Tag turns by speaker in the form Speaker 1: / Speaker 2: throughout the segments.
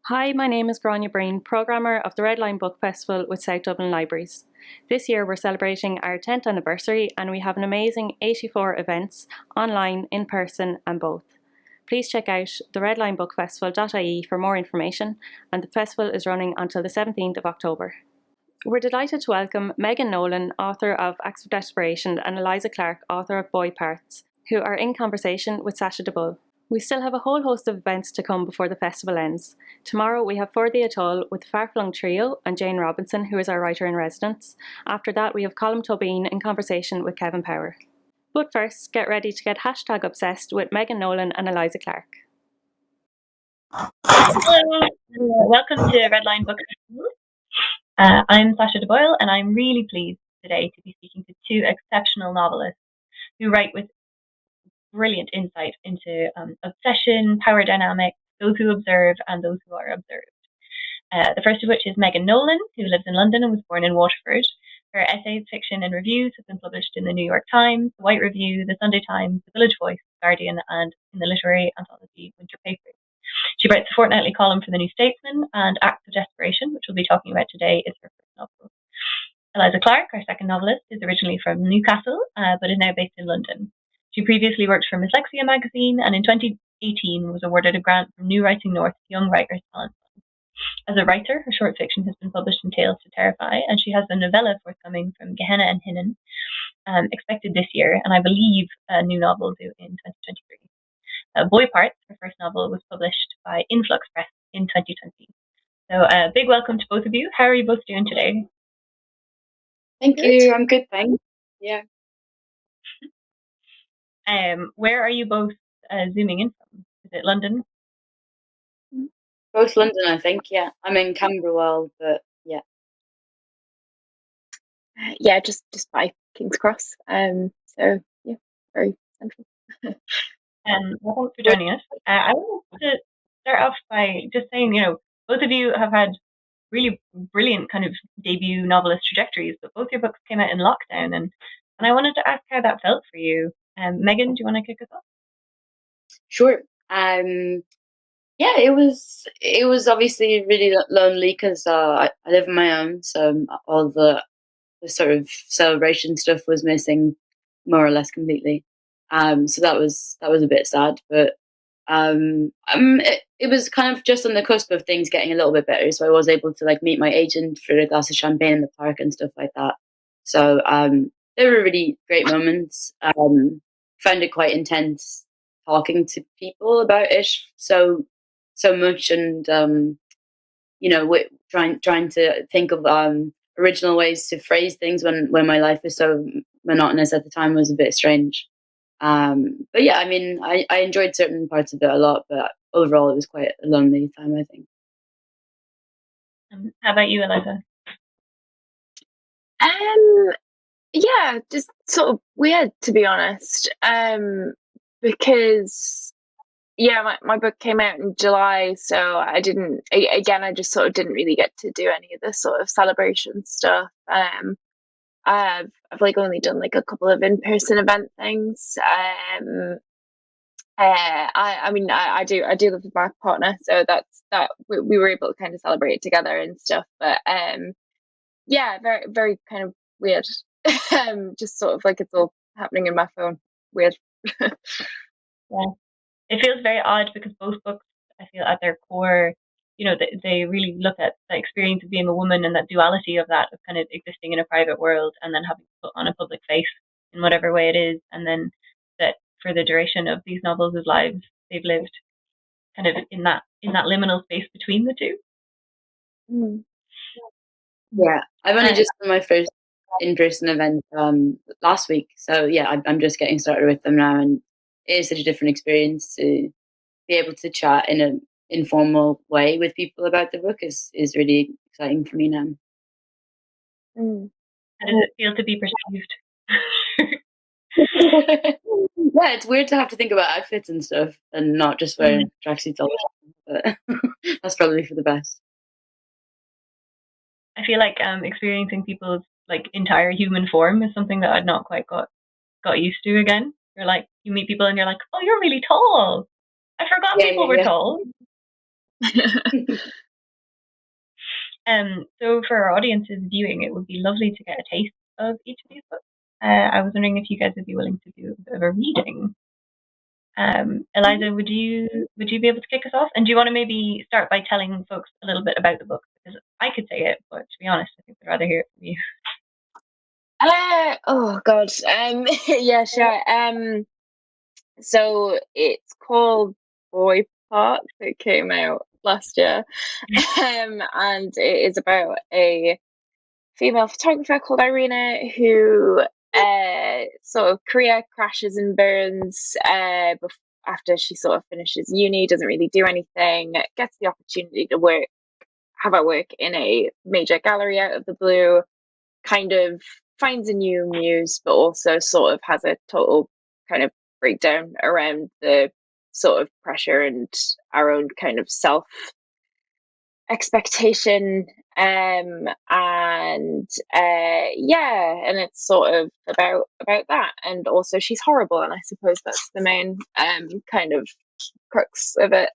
Speaker 1: Hi, my name is Grania Breen, programmer of the Red Line Book Festival with South Dublin Libraries. This year we're celebrating our 10th anniversary and we have an amazing 84 events, online, in person and both. Please check out theredlinebookfestival.ie for more information, and the festival is running until the 17th of October. We're delighted to welcome Megan Nolan, author of Acts of Desperation, and Eliza Clark, author of Boy Parts, who are in conversation with Sasha de Buyl. We still have a whole host of events to come before the festival ends. Tomorrow we have For the Atoll with the Farflung Trio and Jane Robinson, who is our writer-in-residence. After that we have Colm Tobin in conversation with Kevin Power. But first, get ready to get #obsessed with Megan Nolan and Eliza Clark.
Speaker 2: Hello, welcome to Red Line Book Festival. I'm Sasha de Buyl, and I'm really pleased today to be speaking to two exceptional novelists who write with brilliant insight into obsession, power dynamics, those who observe, and those who are observed. The first of which is Megan Nolan, who lives in London and was born in Waterford. Her essays, fiction, and reviews have been published in the New York Times, the White Review, the Sunday Times, the Village Voice, the Guardian, and in the literary anthology Winter Papers. She writes a fortnightly column for the new Statesman, and Acts of Desperation, which we'll be talking about today, is her first novel. Eliza Clark, our second novelist, is originally from Newcastle, but is now based in London. She previously worked for Dyslexia magazine, and in 2018 was awarded a grant from New Writing North's Young Writers Talent Fund. As a writer, her short fiction has been published in Tales to Terrify, and she has a novella forthcoming from Gehenna and Hinnon, expected this year, and I believe a new novel due in 2023. Boy Parts, her first novel, was published by Influx Press in 2020. So a big welcome to both of you. How are you both doing today?
Speaker 3: Thank you. I'm good, thanks. Yeah.
Speaker 2: Where are you both zooming in from? Is it London?
Speaker 3: Both London, I think. Yeah, I'm in Camberwell, but yeah.
Speaker 4: Yeah, just by King's Cross. So yeah, very central.
Speaker 2: Well, thanks for joining us. I wanted to start off by just saying, both of you have had really brilliant kind of debut novelist trajectories, but both your books came out in lockdown, and I wanted to ask how that felt for you. Megan, do you want to kick us off?
Speaker 3: Sure. Yeah, it was obviously really lonely because I live on my own, so all the sort of celebration stuff was missing more or less completely. So that was a bit sad, but it was kind of just on the cusp of things getting a little bit better. So I was able to meet my agent for a glass of champagne in the park and stuff like that. So they were really great moments. Found it quite intense talking to people about it so much, and trying to think of original ways to phrase things when my life was so monotonous at the time was a bit strange. But yeah, I mean, I enjoyed certain parts of it a lot, but overall it was quite a lonely time, I think.
Speaker 2: How about you, Eliza?
Speaker 4: Yeah, just sort of weird, to be honest. Because my book came out in July, so I just sort of didn't really get to do any of the sort of celebration stuff. I've only done a couple of in-person event things. I do live with my partner, so that we were able to kind of celebrate together and stuff. But yeah, very very kind of weird. Just sort of it's all happening in my phone. Weird.
Speaker 2: Yeah, it feels very odd because both books, I feel, at their core, they really look at the experience of being a woman and that duality of that, of kind of existing in a private world and then having to put on a public face in whatever way it is, and then that for the duration of these novels' lives, they've lived kind of in that liminal space between the two.
Speaker 3: Yeah, I've only just done my first in-person event last week, so yeah, I'm just getting started with them now, and it is such a different experience to be able to chat in an informal way with people about the book is really exciting for me now.
Speaker 2: How does it feel to be perceived?
Speaker 3: Yeah, it's weird to have to think about outfits and stuff and not just wear tracksuits all the time, but that's probably for the best.
Speaker 2: I feel like experiencing people's entire human form is something that I'd not quite got used to again. You're you meet people and you're like, oh, you're really tall. I forgot people were tall. So for our audiences viewing, it would be lovely to get a taste of each of these books. I was wondering if you guys would be willing to do a bit of a reading. Eliza, would you be able to kick us off? And do you want to maybe start by telling folks a little bit about the book? Because I could say it, but to be honest, I think I'd rather hear it from you.
Speaker 4: Oh God. Yeah, sure. So it's called Boy Park. It came out last year. And it is about a female photographer called Irina who sort of career crashes and burns after she sort of finishes uni, doesn't really do anything, gets the opportunity to have her work in a major gallery out of the blue, kind of finds a new muse, but also sort of has a total kind of breakdown around the sort of pressure and our own kind of self expectation. And it's sort of about that. And also she's horrible, and I suppose that's the main kind of crux of it.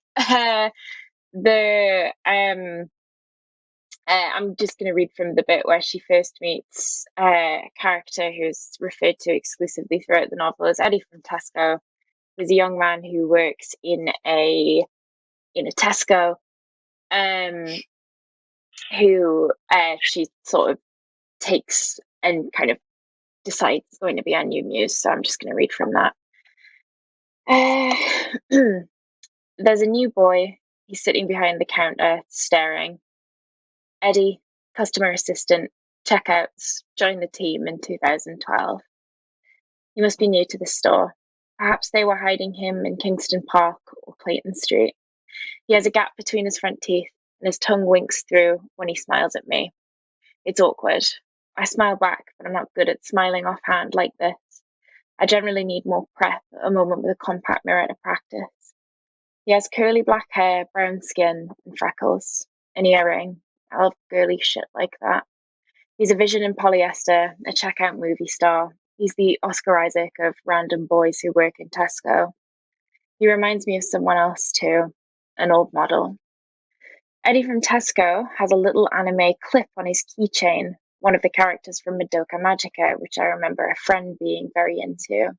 Speaker 4: I'm just going to read from the bit where she first meets a character who's referred to exclusively throughout the novel as Eddie from Tesco, who's a young man who works in a Tesco, who she sort of takes and kind of decides is going to be our new muse. So I'm just going to read from that. There's a new boy. He's sitting behind the counter, staring. Eddie, customer assistant, checkouts, joined the team in 2012. He must be new to the store. Perhaps they were hiding him in Kingston Park or Clayton Street. He has a gap between his front teeth, and his tongue winks through when he smiles at me. It's awkward. I smile back, but I'm not good at smiling offhand like this. I generally need more prep, a moment with a compact mirror to practice. He has curly black hair, brown skin, and freckles. An earring. I love girly shit like that. He's a vision in polyester, a checkout movie star. He's the Oscar Isaac of random boys who work in Tesco. He reminds me of someone else too, an old model. Eddie from Tesco has a little anime clip on his keychain, one of the characters from Madoka Magica, which I remember a friend being very into.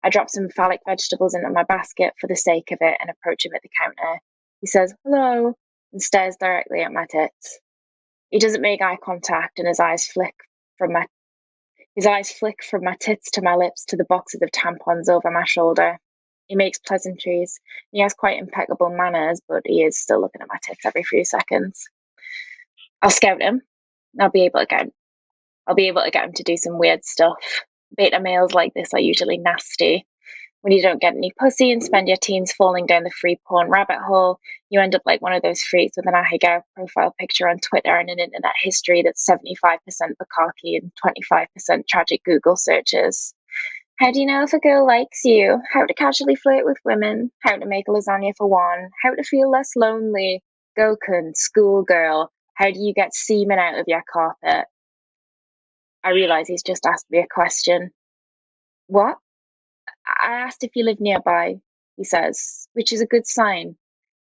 Speaker 4: I drop some phallic vegetables into my basket for the sake of it and approach him at the counter. He says, "Hello," and stares directly at my tits. He doesn't make eye contact, and his eyes flick from my tits to my lips to the boxes of tampons over my shoulder. He makes pleasantries. He has quite impeccable manners, but he is still looking at my tits every few seconds. I'll scout him. I'll be able to get him to do some weird stuff. Beta males like this are usually nasty. When you don't get any pussy and spend your teens falling down the free porn rabbit hole, you end up like one of those freaks with an Ahigail profile picture on Twitter and an internet history that's 75% bukkake and 25% tragic Google searches. How do you know if a girl likes you? How to casually flirt with women? How to make lasagna for one? How to feel less lonely? Gokun, schoolgirl. How do you get semen out of your carpet? I realise he's just asked me a question. What? I asked if you live nearby, he says, which is a good sign.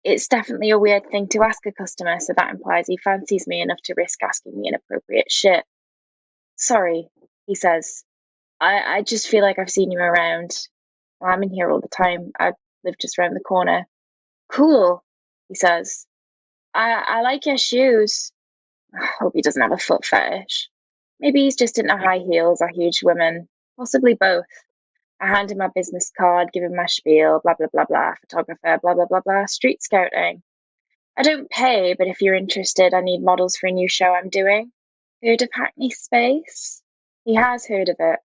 Speaker 4: It's definitely a weird thing to ask a customer, so that implies he fancies me enough to risk asking me inappropriate shit. Sorry, he says. I just feel like I've seen you around. Well, I'm in here all the time. I live just around the corner. Cool, he says. I like your shoes. I hope he doesn't have a foot fetish. Maybe he's just into high heels or huge women. Possibly both. I hand him my business card, give him my spiel, blah, blah, blah, blah, photographer, blah, blah, blah, blah, street scouting. I don't pay, but if you're interested, I need models for a new show I'm doing. Heard of Hackney Space? He has heard of it,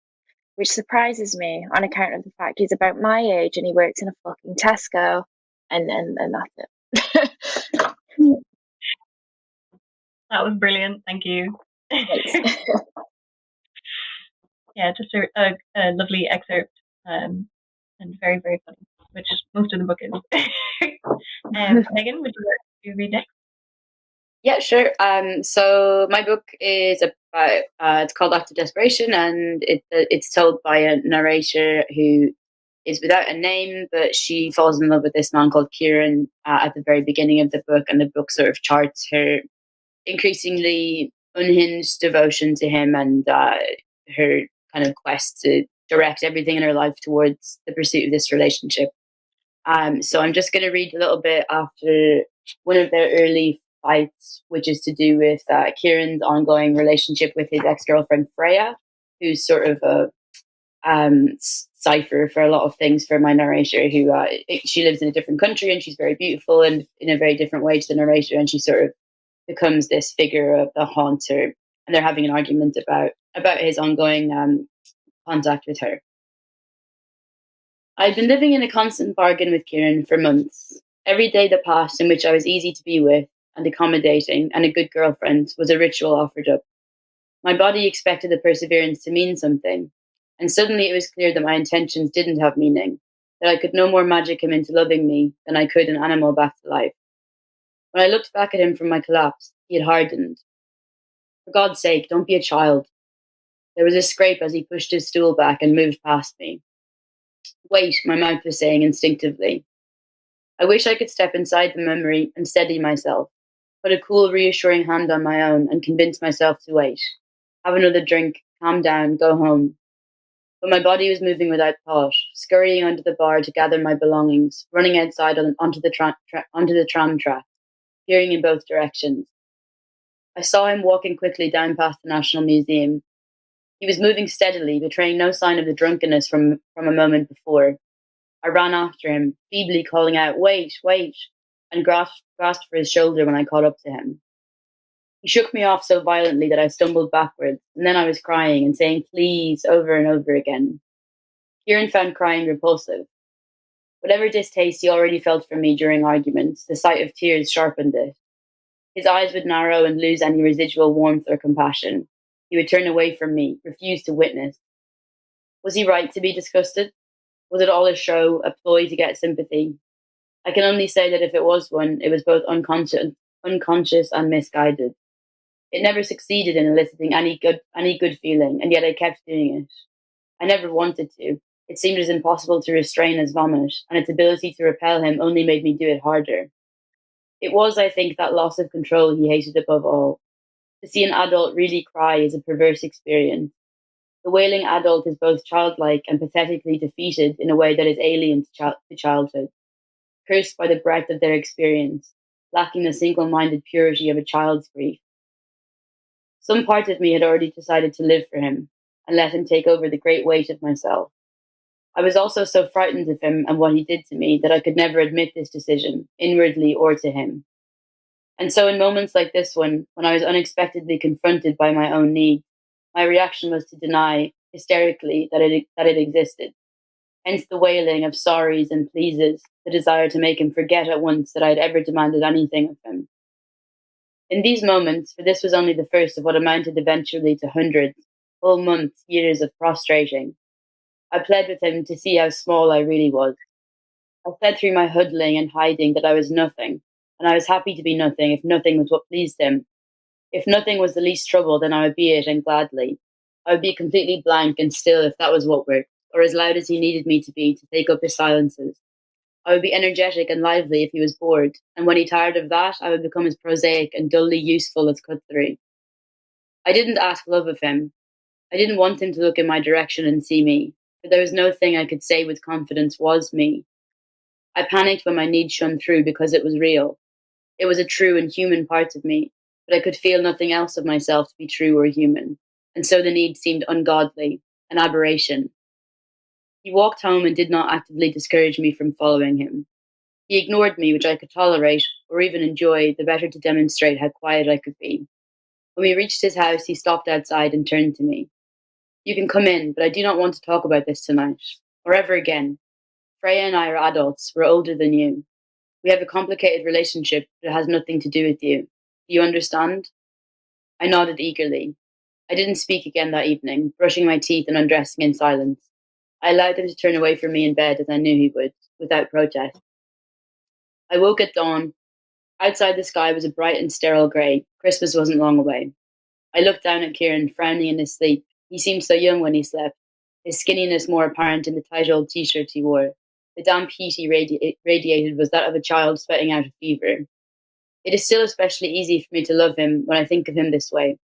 Speaker 4: which surprises me on account of the fact he's about my age and he works in a fucking Tesco. And that's it.
Speaker 2: That was brilliant. Thank you. Yeah, just a lovely excerpt, and very, very funny, which most of the book is. Megan, would you like to read next?
Speaker 3: Yeah, sure. So my book is about it's called Acts of Desperation, and it's told by a narrator who is without a name, but she falls in love with this man called Kieran at the very beginning of the book, and the book sort of charts her increasingly unhinged devotion to him and her kind of quest to direct everything in her life towards the pursuit of this relationship. So I'm just going to read a little bit after one of their early fights, which is to do with Kieran's ongoing relationship with his ex-girlfriend Freya, who's sort of a cipher for a lot of things for my narrator, who she lives in a different country and she's very beautiful and in a very different way to the narrator, and she sort of becomes this figure of the haunter, and they're having an argument about his ongoing contact with her. I'd been living in a constant bargain with Kieran for months. Every day that passed in which I was easy to be with and accommodating and a good girlfriend was a ritual offered up. My body expected the perseverance to mean something, and suddenly it was clear that my intentions didn't have meaning, that I could no more magic him into loving me than I could an animal back to life. When I looked back at him from my collapse, he had hardened. For God's sake, don't be a child. There was a scrape as he pushed his stool back and moved past me. Wait, my mouth was saying instinctively. I wish I could step inside the memory and steady myself, put a cool, reassuring hand on my own and convince myself to wait. Have another drink, calm down, go home. But my body was moving without thought, scurrying under the bar to gather my belongings, running outside onto the tram track, peering in both directions. I saw him walking quickly down past the National Museum. He was moving steadily, betraying no sign of the drunkenness from a moment before. I ran after him, feebly calling out, "Wait, wait," and grasped for his shoulder when I caught up to him. He shook me off so violently that I stumbled backwards, and then I was crying and saying "please" over and over again. Kieran found crying repulsive. Whatever distaste he already felt for me during arguments, the sight of tears sharpened it. His eyes would narrow and lose any residual warmth or compassion. He would turn away from me, refuse to witness. Was he right to be disgusted? Was it all a show, a ploy to get sympathy? I can only say that if it was one, it was both unconscious and misguided. It never succeeded in eliciting any good feeling, and yet I kept doing it. I never wanted to. It seemed as impossible to restrain as vomit, and its ability to repel him only made me do it harder. It was, I think, that loss of control he hated above all. To see an adult really cry is a perverse experience. The wailing adult is both childlike and pathetically defeated in a way that is alien to childhood, cursed by the breadth of their experience, lacking the single-minded purity of a child's grief. Some part of me had already decided to live for him and let him take over the great weight of myself. I was also so frightened of him and what he did to me that I could never admit this decision, inwardly or to him. And so in moments like this one, when I was unexpectedly confronted by my own need, my reaction was to deny, hysterically, that it existed. Hence the wailing of sorries and pleases, the desire to make him forget at once that I had ever demanded anything of him. In these moments, for this was only the first of what amounted eventually to hundreds, whole months, years of prostrating, I pled with him to see how small I really was. I said through my huddling and hiding that I was nothing, and I was happy to be nothing if nothing was what pleased him. If nothing was the least trouble, then I would be it, and gladly. I would be completely blank and still if that was what worked, or as loud as he needed me to be to take up his silences. I would be energetic and lively if he was bored, and when he tired of that, I would become as prosaic and dully useful as cutlery. I didn't ask love of him. I didn't want him to look in my direction and see me, for there was no thing I could say with confidence was me. I panicked when my need shone through because it was real. It was a true and human part of me, but I could feel nothing else of myself to be true or human, and so the need seemed ungodly, an aberration. He walked home and did not actively discourage me from following him. He ignored me, which I could tolerate, or even enjoy, the better to demonstrate how quiet I could be. When we reached his house, he stopped outside and turned to me. "You can come in, but I do not want to talk about this tonight, or ever again. Freya and I are adults. We're older than you. We have a complicated relationship, but it has nothing to do with you. Do you understand?" I nodded eagerly. I didn't speak again that evening, brushing my teeth and undressing in silence. I allowed him to turn away from me in bed as I knew he would, without protest. I woke at dawn. Outside the sky was a bright and sterile grey. Christmas wasn't long away. I looked down at Kieran, frowning in his sleep. He seemed so young when he slept. his skinniness more apparent in the tight old t-shirt he wore. The damp heat he radiated was that of a child sweating out a fever. It is still especially easy for me to love him when I think of him this way.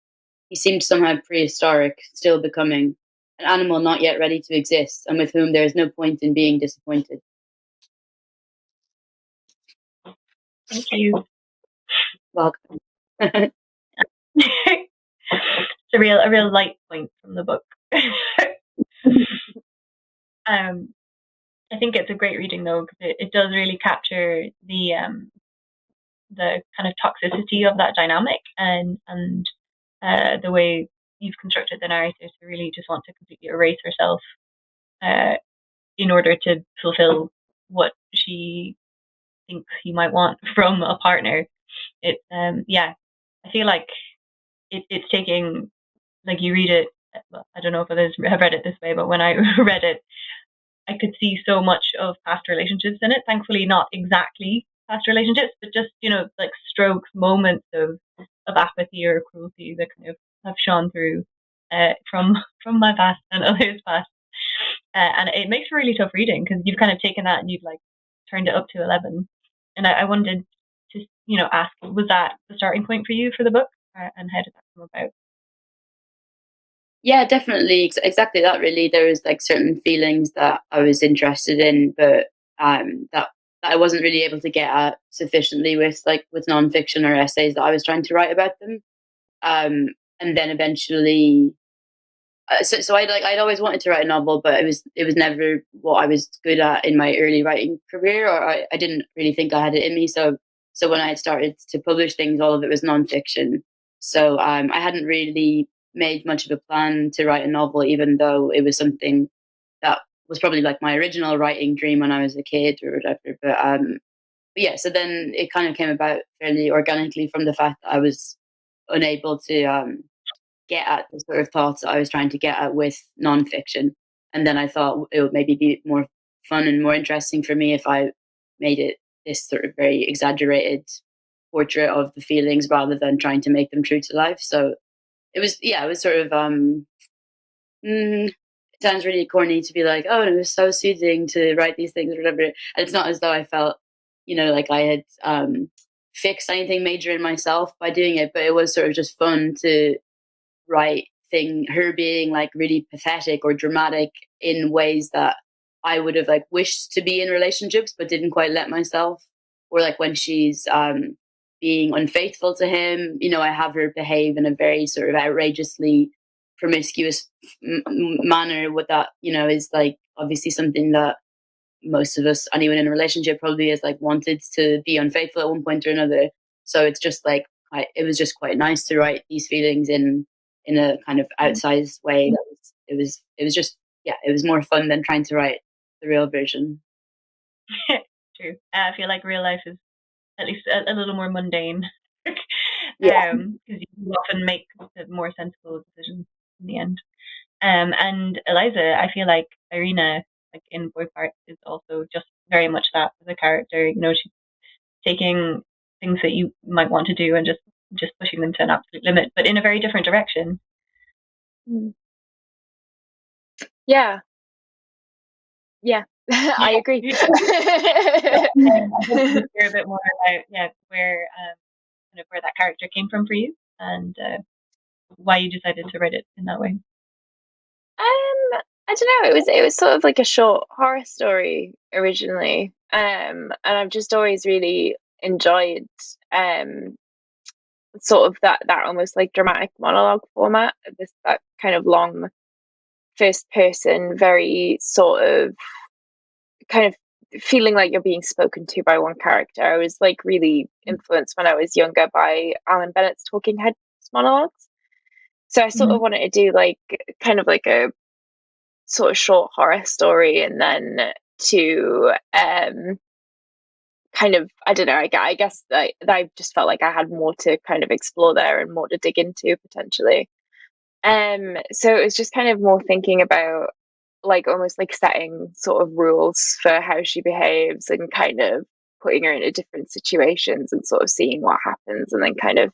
Speaker 3: He seemed somehow prehistoric, still becoming, an animal not yet ready to exist, and with whom there is no point in being disappointed.
Speaker 2: Thank you.
Speaker 3: Welcome.
Speaker 2: It's a real light point from the book. I think it's a great reading though, because it does really capture the kind of toxicity of that dynamic, and the way you've constructed the narrative to really just want to completely erase herself in order to fulfill what she thinks he might want from a partner. It I feel like it's taking, like, you read it, well, I don't know if others have read it this way, but when I read it, I could see so much of past relationships in it. Thankfully, not exactly past relationships, but just, like strokes, moments of apathy or cruelty that kind of have shone through from my past and others' past. And it makes for really tough reading, because you've kind of taken that and you've like turned it up to 11. And I wanted to, ask, was that the starting point for you for the book? And how did that come about?
Speaker 3: Yeah, definitely, exactly that. Really, there was like certain feelings that I was interested in, but that I wasn't really able to get at sufficiently with nonfiction or essays that I was trying to write about them. And then eventually, so I'd always wanted to write a novel, but it was never what I was good at in my early writing career, or I didn't really think I had it in me. So when I had started to publish things, all of it was nonfiction. So I hadn't really made much of a plan to write a novel, even though it was something that was probably like my original writing dream when I was a kid or whatever. But yeah, so then it kind of came about fairly organically from the fact that I was unable to get at the sort of thoughts that I was trying to get at with nonfiction. And then I thought it would maybe be more fun and more interesting for me if I made it this sort of very exaggerated portrait of the feelings rather than trying to make them true to life. So it was sort of it sounds really corny to be like, oh, it was so soothing to write these things or whatever. And it's not as though I felt, like I had fixed anything major in myself by doing it, but it was sort of just fun to write her being like really pathetic or dramatic in ways that I would have like wished to be in relationships but didn't quite let myself, or like when she's being unfaithful to him, I have her behave in a very sort of outrageously promiscuous manner, with that, is like obviously something that most of us, anyone in a relationship, probably has like wanted to be unfaithful at one point or another. So it's just like it was just quite nice to write these feelings in a kind of outsized way. It was just, yeah, it was more fun than trying to write the real version.
Speaker 2: True. I feel like real life is at least a little more mundane.
Speaker 3: Yeah.
Speaker 2: Because you often make the more sensible decisions in the end. And Eliza, I feel like Irina, like in Boy Parts, is also just very much that as a character. She's taking things that you might want to do and just pushing them to an absolute limit, but in a very different direction.
Speaker 4: Yeah. I agree.
Speaker 2: Hear a bit more about where kind of where that character came from for you, and why you decided to write it in that way.
Speaker 4: I don't know. It was sort of like a short horror story originally, and I've just always really enjoyed sort of that almost like dramatic monologue format. That kind of long first person, very sort of kind of feeling like you're being spoken to by one character. I was like really influenced when I was younger by Alan Bennett's Talking Heads monologues. So I sort of wanted to do like kind of like a sort of short horror story, and then to kind of, I don't know, I guess that I just felt like I had more to kind of explore there and more to dig into potentially. So it was just kind of more thinking about like almost like setting sort of rules for how she behaves and kind of putting her into different situations and sort of seeing what happens, and then kind of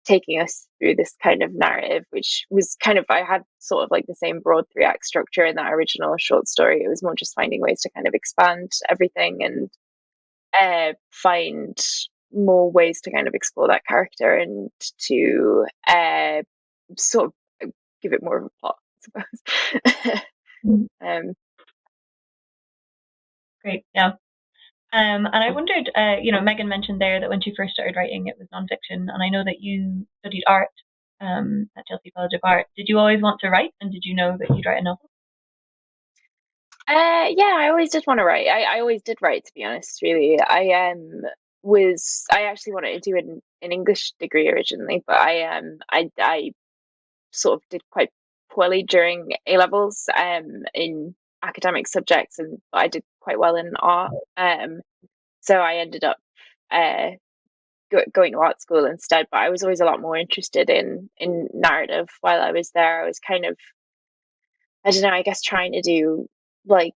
Speaker 4: taking us through this kind of narrative, which was kind of, I had sort of like the same broad 3-act structure in that original short story. It was more just finding ways to kind of expand everything and find more ways to kind of explore that character and to sort of give it more of a plot, I suppose.
Speaker 2: Great, yeah. And I wondered, Megan mentioned there that when she first started writing, it was nonfiction, and I know that you studied art at Chelsea College of Art. Did you always want to write, and did you know that you'd write a novel?
Speaker 4: Yeah, I always did want to write. I always did write, to be honest, really. I actually wanted to do an English degree originally, but I sort of did quite poorly during A levels in academic subjects, and I did quite well in art. So I ended up going to art school instead. But I was always a lot more interested in narrative while I was there. I was kind of, I don't know, I guess trying to do like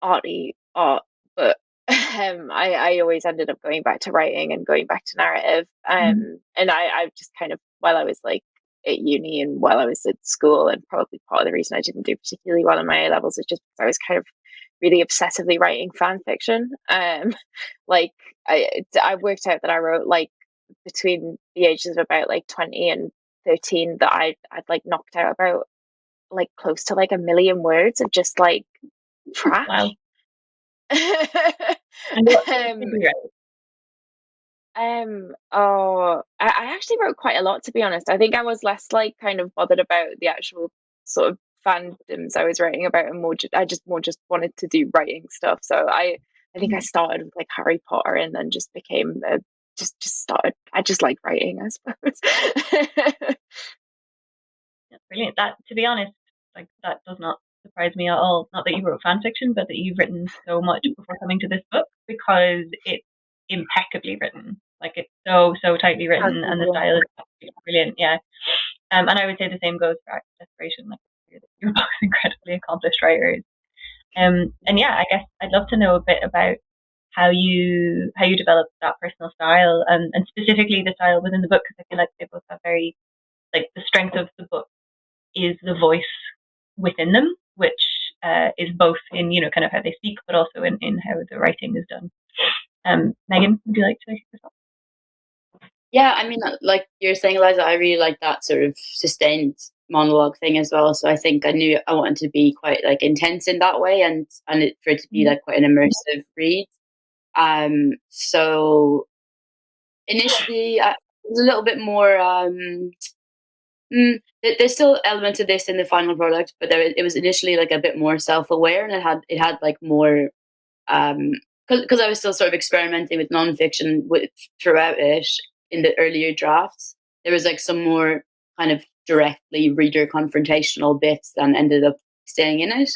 Speaker 4: arty art, but I always ended up going back to writing and going back to narrative. And I just kind of, while I was like at uni and while I was at school, and probably part of the reason I didn't do particularly well in my A levels is just because I was kind of really obsessively writing fan fiction. Like I worked out that I wrote like between the ages of about like 20 and 13 that I'd like knocked out about like close to like 1 million words of just like trash.
Speaker 2: Wow. And what did you write?
Speaker 4: I actually wrote quite a lot, to be honest. I think I was less like kind of bothered about the actual sort of fandoms I was writing about, and I just wanted to do writing stuff. So I think I started with like Harry Potter, and then just became just started. I just like writing, I suppose.
Speaker 2: That's brilliant. That, to be honest, like that does not surprise me at all. Not that you wrote fan fiction, but that you've written so much before coming to this book, because it's impeccably written. Like it's so tightly written, and the style is absolutely brilliant. Yeah. And I would say the same goes for Acts of Desperation. Like you're both incredibly accomplished writers. And yeah, I guess I'd love to know a bit about how you developed that personal style, and specifically the style within the book, because I feel like they both have very, like, the strength of the book is the voice within them, which is both in, kind of how they speak, but also in how the writing is done. Megan, would you like to kick this off?
Speaker 3: Yeah, I mean, like you're saying, Eliza, I really like that sort of sustained monologue thing as well. So I think I knew I wanted to be quite like intense in that way, and for it to be like quite an immersive read. So initially, it was a little bit more. There's still elements of this in the final product, but it was initially like a bit more self-aware, and it had like more, because I was still sort of experimenting with nonfiction throughout it in the earlier drafts. There was like some more kind of directly reader confrontational bits that ended up staying in it.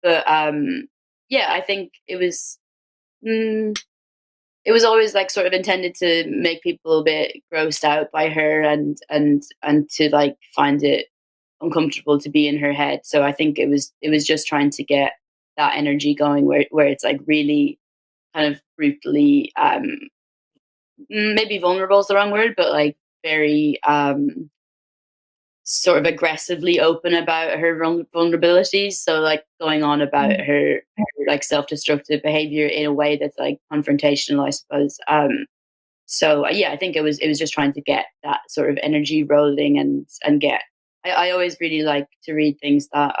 Speaker 3: But yeah, I think it was always like sort of intended to make people a bit grossed out by her, and to like find it uncomfortable to be in her head. So I think it was just trying to get that energy going where it's like really kind of brutally, maybe vulnerable is the wrong word, but like very sort of aggressively open about her vulnerabilities. So like going on about her like self-destructive behavior in a way that's like confrontational, I suppose. So yeah, I think it was just trying to get that sort of energy rolling, and get. I always really like to read things that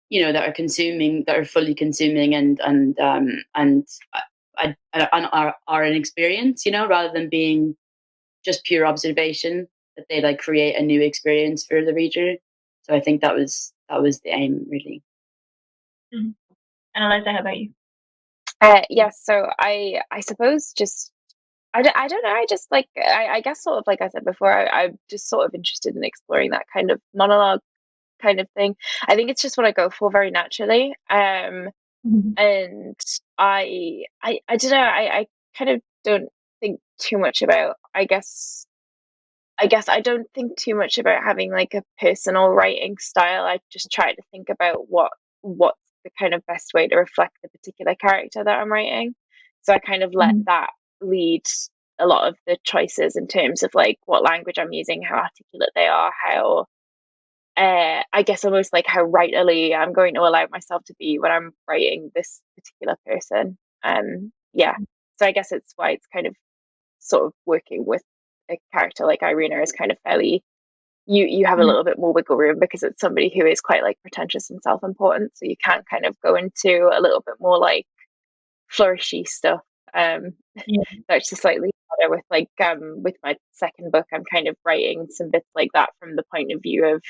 Speaker 3: that are consuming, that are fully consuming, and are an experience, rather than being just pure observation, that they like create a new experience for the reader. So I think that was the aim, really.
Speaker 2: Mm-hmm. And Eliza, how about you?
Speaker 4: Yes, so I suppose just I don't know. I just like I guess sort of like I said before, I'm just sort of interested in exploring that kind of monologue kind of thing. I think it's just what I go for very naturally. And I don't know. I kind of don't think too much about. I guess I don't think too much about having like a personal writing style. I just try to think about what's the kind of best way to reflect the particular character that I'm writing. So I kind of let that lead a lot of the choices in terms of like what language I'm using, how articulate they are, how I guess almost like how writerly I'm going to allow myself to be when I'm writing this particular person. Yeah. So I guess it's why it's kind of sort of working with a character like Irina is kind of fairly you have a little bit more wiggle room because it's somebody who is quite like pretentious and self-important. So you can kind of go into a little bit more like flourishy stuff. That's just slightly harder with my second book. I'm kind of writing some bits like that from the point of view of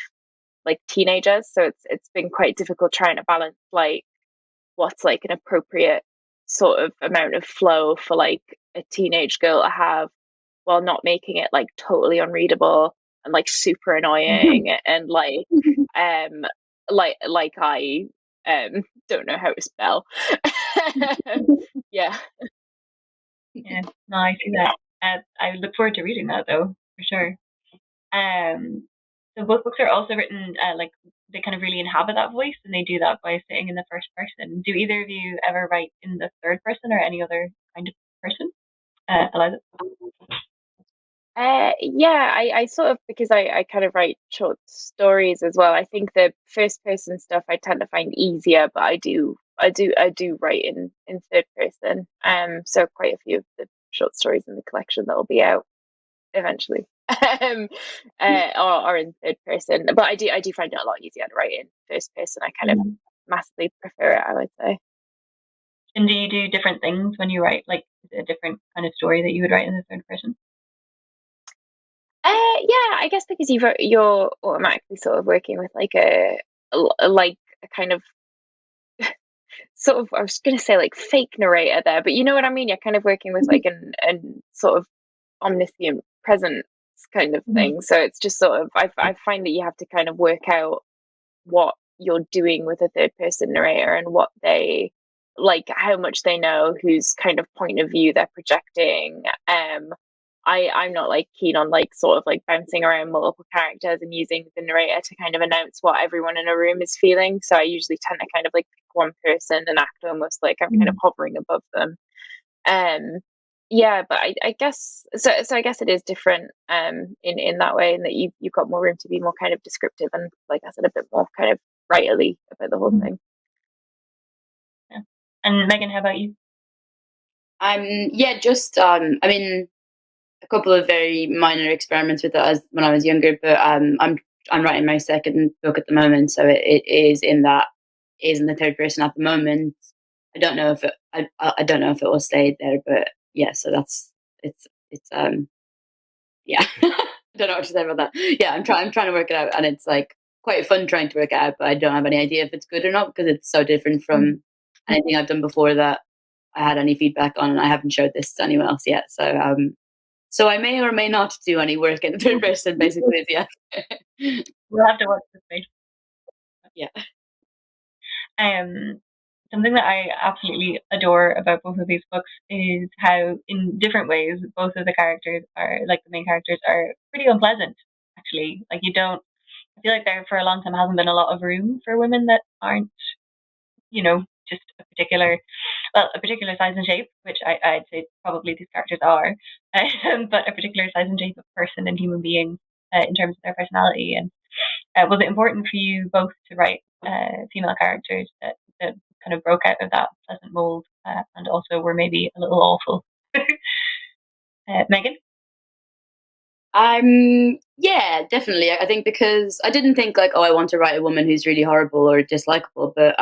Speaker 4: like teenagers. So it's been quite difficult trying to balance like what's like an appropriate sort of amount of flow for like a teenage girl to have while not making it like totally unreadable and like super annoying and um I don't know how to spell. Yeah.
Speaker 2: Yeah, no, I see that. I look forward to reading that though, for sure. So both books are also written like they kind of really inhabit that voice, and they do that by sitting in the first person. Do either of you ever write in the third person or any other kind of person? Eliza?
Speaker 4: Yeah, I sort of because I kind of write short stories as well. I think the first person stuff I tend to find easier, but I do write in third person. So quite a few of the short stories in the collection that will be out eventually are in third person. But I do find it a lot easier to write in first person. I kind of massively prefer it, I would say.
Speaker 2: And do you do different things when you write? Like, is it a different kind of story that you would write in the third person?
Speaker 4: Yeah, I guess because you're automatically sort of working with like a kind of sort of I was going to say like fake narrator there, but you know what I mean. You're kind of working with like an sort of omniscient presence kind of thing. So it's just sort of I find that you have to kind of work out what you're doing with a third person narrator and what they like, how much they know, whose kind of point of view they're projecting. I'm not like keen on like sort of like bouncing around multiple characters and using the narrator to kind of announce what everyone in a room is feeling. So I usually tend to kind of like pick one person and act almost like I'm kind of hovering above them. Yeah, but I guess so. So I guess it is different in that way, in that you've got more room to be more kind of descriptive and, like I said, a bit more kind of writerly about the whole thing.
Speaker 2: Yeah. And Megan, how about you?
Speaker 3: Yeah, just I mean, a couple of very minor experiments with it as when I was younger, but I'm writing my second book at the moment, so it is in the third person at the moment. I don't know if I don't know if it will stay there, but yeah, so it's yeah. I don't know what to say about that. Yeah, I'm trying to work it out, and it's like quite fun trying to work it out, but I don't have any idea if it's good or not because it's so different from anything I've done before that I had any feedback on, and I haven't showed this to anyone else yet. So I may or may not do any work in the third person, basically. Yeah.
Speaker 2: We'll have to watch this space.
Speaker 3: Yeah.
Speaker 2: Something that I absolutely adore about both of these books is how, in different ways, both of the characters are like the main characters are pretty unpleasant. Actually, like you don't. I feel like there for a long time hasn't been a lot of room for women that aren't, just a particular size and shape, which I'd say probably these characters are, but a particular size and shape of person and human being in terms of their personality. And was it important for you both to write female characters that kind of broke out of that pleasant mold and also were maybe a little awful? Megan?
Speaker 3: Yeah, definitely. I think because I didn't think like, oh, I want to write a woman who's really horrible or dislikable, but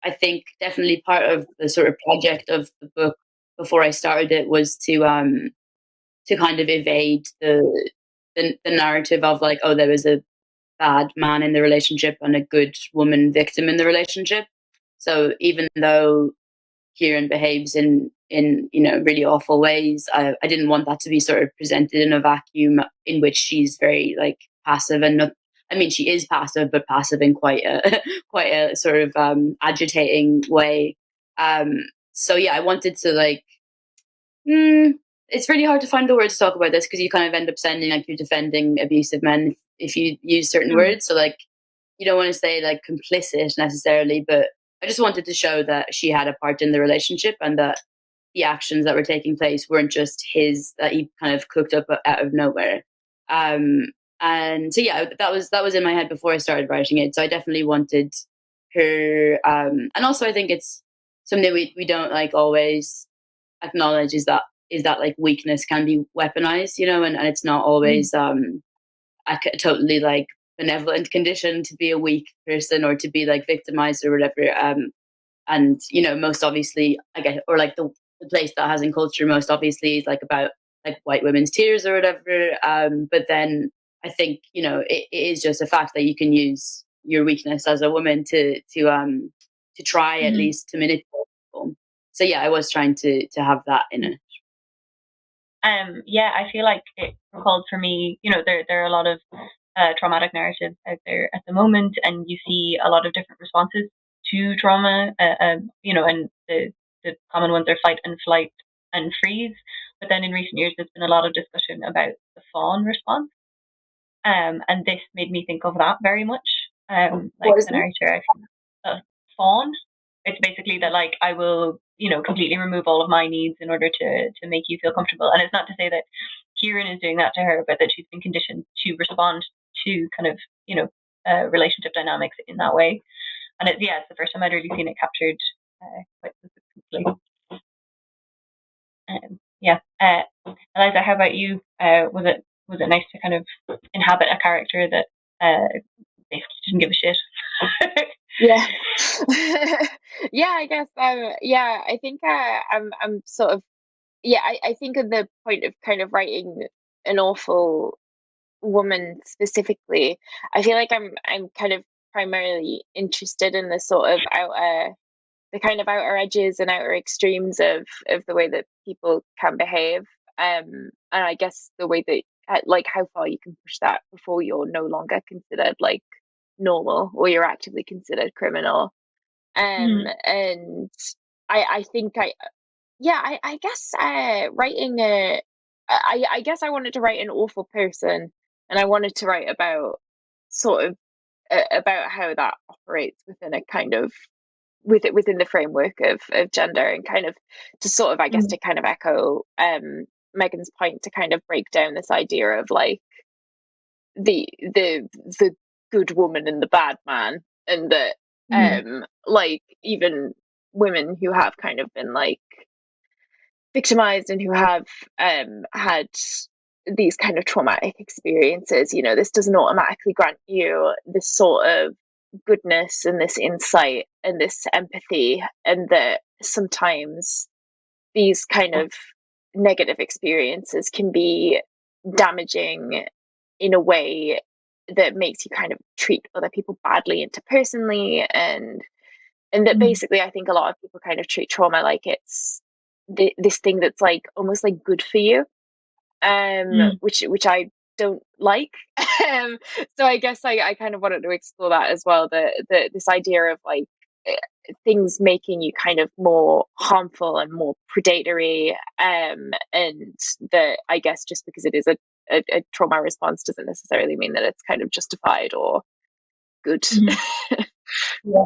Speaker 3: I think definitely part of the sort of project of the book before I started it was to kind of evade the narrative of like, oh, there was a bad man in the relationship and a good woman victim in the relationship. So even though Kieran behaves in really awful ways, I didn't want that to be sort of presented in a vacuum in which she's very like passive and not. I mean, she is passive, but passive in quite a quite a sort of agitating way. So yeah, I wanted to like. It's really hard to find the words to talk about this because you kind of end up sounding like you're defending abusive men if you use certain words. So like, you don't want to say like complicit necessarily, but I just wanted to show that she had a part in the relationship and that the actions that were taking place weren't just his, that he kind of cooked up out of nowhere. And so yeah, that was in my head before I started writing it. So I definitely wanted her, and also I think it's something we don't like always acknowledge, is that like weakness can be weaponized, and it's not always a totally like benevolent condition to be a weak person or to be like victimized or whatever. And most obviously, I guess, or like the place that has in culture most obviously is like about like white women's tears or whatever. But then I think it is just a fact that you can use your weakness as a woman to try at least to manipulate people. So yeah, I was trying to have that in it.
Speaker 2: Yeah, I feel like it recalled for me, there are a lot of traumatic narratives out there at the moment, and you see a lot of different responses to trauma, and the common ones are fight and flight and freeze. But then in recent years, there's been a lot of discussion about the fawn response. And this made me think of that very much. Like the narrator, I feel, fawn. It's basically that like I will, completely remove all of my needs in order to make you feel comfortable. And it's not to say that Kieran is doing that to her, but that she's been conditioned to respond to kind of, relationship dynamics in that way. And it's the first time I'd really seen it captured quite specifically. Eliza, how about you? Was it nice to kind of inhabit a character that basically didn't give a shit?
Speaker 4: Yeah. Yeah, I guess. I think I'm sort of. Yeah, I think at the point of kind of writing an awful woman specifically, I feel like I'm kind of primarily interested in the sort of the kind of outer edges and outer extremes of the way that people can behave, and I guess the way that like how far you can push that before you're no longer considered like normal or you're actively considered criminal. And I think I guess writing I guess I wanted to write an awful person, and I wanted to write about sort of about how that operates within a kind of within the framework of gender, and kind of to sort of, I guess, to kind of echo Megan's point, to kind of break down this idea of like the good woman and the bad man, and that like even women who have kind of been like victimized and who have had these kind of traumatic experiences, this doesn't automatically grant you this sort of goodness and this insight and this empathy, and that sometimes these kind of negative experiences can be damaging in a way that makes you kind of treat other people badly interpersonally, and that basically I think a lot of people kind of treat trauma like it's this thing that's like almost like good for you, which I don't like. So I guess I kind of wanted to explore that as well, the this idea of like things making you kind of more harmful and more predatory, and that I guess just because it is a trauma response doesn't necessarily mean that it's kind of justified or good.
Speaker 2: Yeah.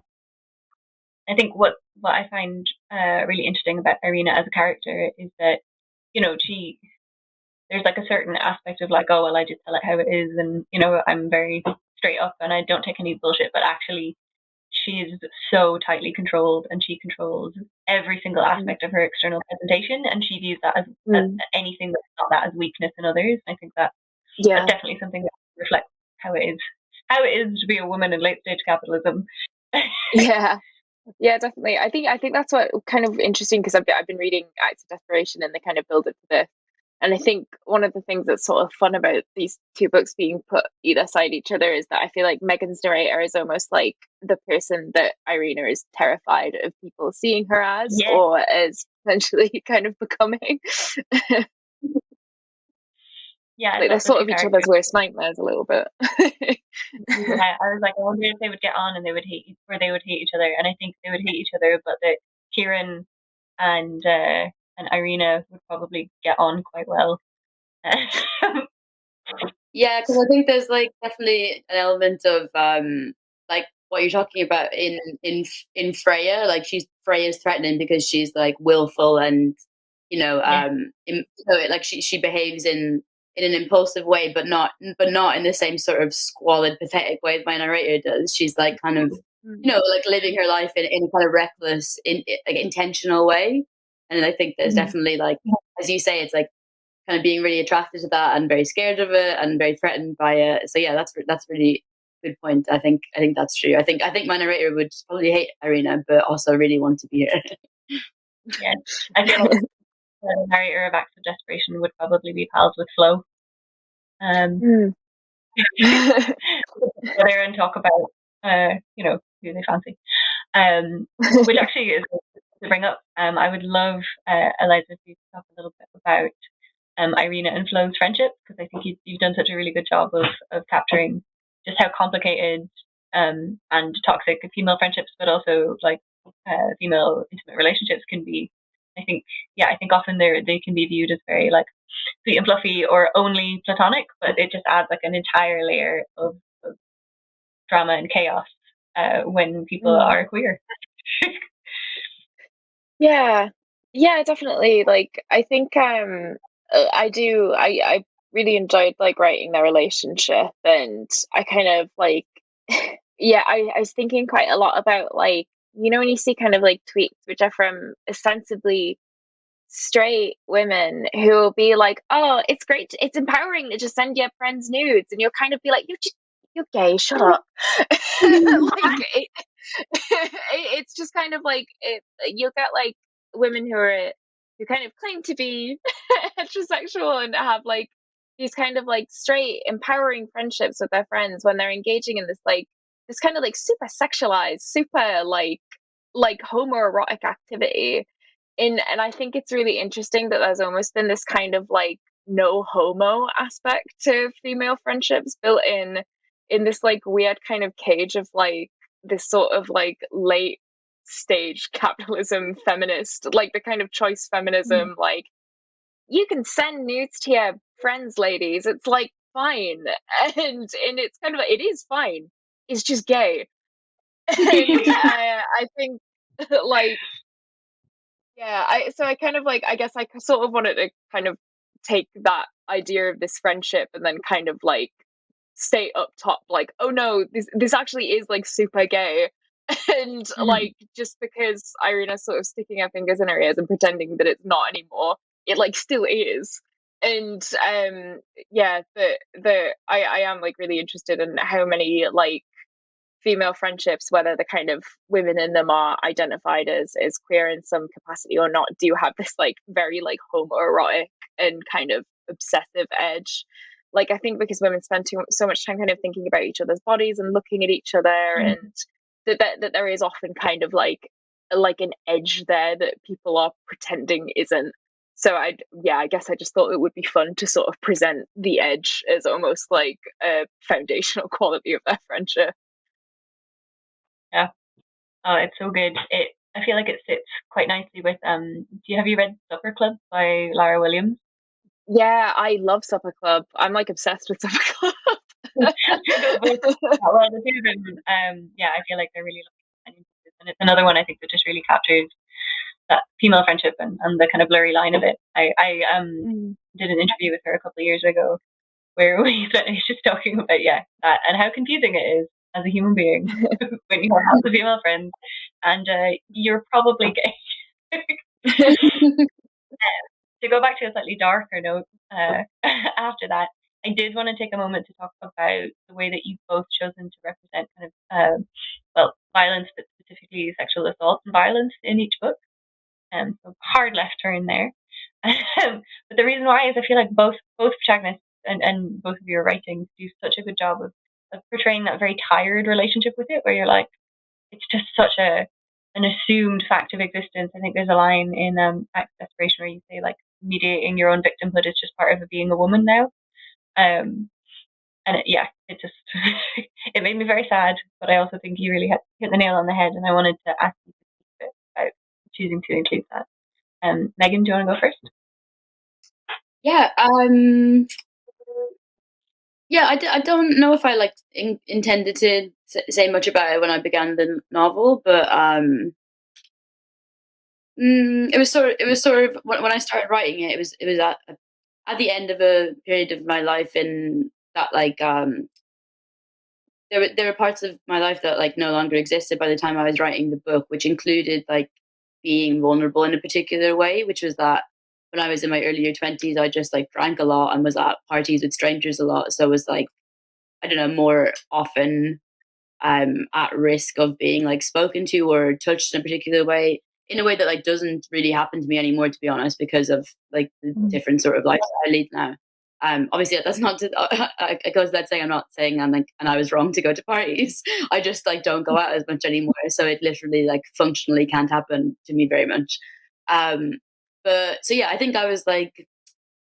Speaker 2: I think what I find really interesting about Irina as a character is that, there's like a certain aspect of like, oh, well, I just tell it how it is, and, I'm very straight up and I don't take any bullshit, but actually she is so tightly controlled, and she controls every single aspect of her external presentation, and she views that as anything that's not that as weakness in others. I think that's definitely something that reflects how it is to be a woman in late stage capitalism.
Speaker 4: Yeah, definitely. I think that's what kind of interesting, because I've been reading Acts of Desperation and the kind of build up to this, and I think one of the things that's sort of fun about these two books being put either side each other is that I feel like Megan's narrator is almost like the person that Irina is terrified of people seeing her as, or as potentially kind of becoming.
Speaker 2: Yeah,
Speaker 4: like they're sort of each other's worst nightmares a little bit.
Speaker 2: Yeah, I was like, I wonder if they would get on and they would hate each other, and I think they would hate each other, but that Kieran and Irina would probably get on quite well.
Speaker 3: Yeah, because I think there's like definitely an element of like what you're talking about in Freya. Like Freya's threatening because she's like willful and like she behaves in an impulsive way, but not in the same sort of squalid, pathetic way my narrator does. She's like kind of like living her life in a kind of reckless, like intentional way. And I think there's definitely, like, as you say, it's like kind of being really attracted to that and very scared of it and very threatened by it. So yeah, that's really good point. I think that's true. I think my narrator would probably hate Irina, but also really want to be her.
Speaker 2: Yeah, I feel like the narrator of Acts of Desperation would probably be pals with Flo. Go there and talk about who they fancy. Which actually is to bring up. I would love Eliza to talk a little bit about Irina and Flo's friendship, because I think you've done such a really good job of capturing just how complicated and toxic female friendships, but also like female intimate relationships can be. I think often they can be viewed as very like sweet and fluffy or only platonic, but it just adds like an entire layer of drama and chaos when people are queer.
Speaker 4: Yeah, definitely. Like, I think I really enjoyed like writing their relationship, and I kind of like I was thinking quite a lot about, like, when you see kind of like tweets which are from ostensibly straight women who will be like, oh, it's empowering to just send your friends nudes, and you'll kind of be like, you're gay, shut up. Like, it's just kind of like you'll get like women who kind of claim to be heterosexual and have like these kind of like straight empowering friendships with their friends when they're engaging in this kind of like super sexualized, super like homoerotic activity. And I think it's really interesting that there's almost been this kind of like no homo aspect to female friendships built in this like weird kind of cage of like this sort of like late stage capitalism feminist, like the kind of choice feminism, like, you can send nudes to your friends, ladies, it's like fine. And it's kind of like, it is fine, it's just gay. And I think like I kind of like, I guess I sort of wanted to kind of take that idea of this friendship and then kind of like stay up top, like, oh no, this actually is like super gay. And like, just because Irina's sort of sticking her fingers in her ears and pretending that it's not anymore, it like still is. And I am like really interested in how many like female friendships, whether the kind of women in them are identified as queer in some capacity or not, do have this like very like homoerotic and kind of obsessive edge. Like, I think because women spend so much time kind of thinking about each other's bodies and looking at each other, and that there is often kind of like an edge there that people are pretending isn't. So I guess I just thought it would be fun to sort of present the edge as almost like a foundational quality of their friendship.
Speaker 2: Yeah. Oh, it's so good. I feel like it sits quite nicely with have you read Supper Club by Lara Williams?
Speaker 4: Yeah, I love Supper Club. I'm like obsessed with Supper Club.
Speaker 2: Well, the two of them, I feel like they're really lovely, and it's another one I think that just really captures that female friendship and the kind of blurry line of it. I did an interview with her a couple of years ago where we spent just talking about that and how confusing it is as a human being when you have lots of female friends and you're probably gay. To go back to a slightly darker note, after that, I did want to take a moment to talk about the way that you've both chosen to represent kind of violence, but specifically sexual assault and violence in each book. So hard left turn there. But the reason why is I feel like both protagonists and both of your writings do such a good job of portraying that very tired relationship with it, where you're like, it's just such an assumed fact of existence. I think there's a line in Acts of Desperation where you say like, mediating your own victimhood is just part of being a woman now. And it just it made me very sad, but I also think you really hit the nail on the head, and I wanted to ask you a bit about choosing to include that. Megan, do you want to go first?
Speaker 3: Yeah, I don't know if I like intended to say much about it when I began the novel, but It was sort of when I started writing it. It was at the end of a period of my life in that like there were parts of my life that like no longer existed by the time I was writing the book, which included like being vulnerable in a particular way, which was that when I was in my earlier 20s, I just like drank a lot and was at parties with strangers a lot. So it was like, I don't know, more often at risk of being like spoken to or touched in a particular way, in a way that like doesn't really happen to me anymore, to be honest, because of like the different sort of life I lead now. Obviously that's not to, it goes without saying, I'm not saying I'm like, and I was wrong to go to parties. I just like don't go out as much anymore. So it literally like functionally can't happen to me very much. Um, but so yeah, I think I was like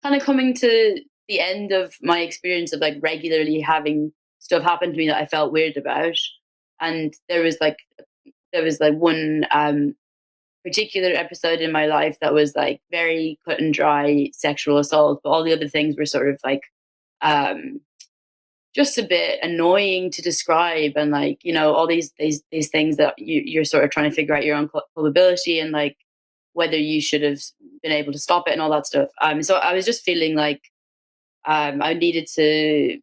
Speaker 3: kind of coming to the end of my experience of like regularly having stuff happen to me that I felt weird about. And there was like one particular episode in my life that was like very cut and dry sexual assault, but all the other things were sort of like um just a bit annoying to describe, and like, you know, all these things that you're sort of trying to figure out your own culpability and like whether you should have been able to stop it and all that stuff. So I was just feeling like I needed to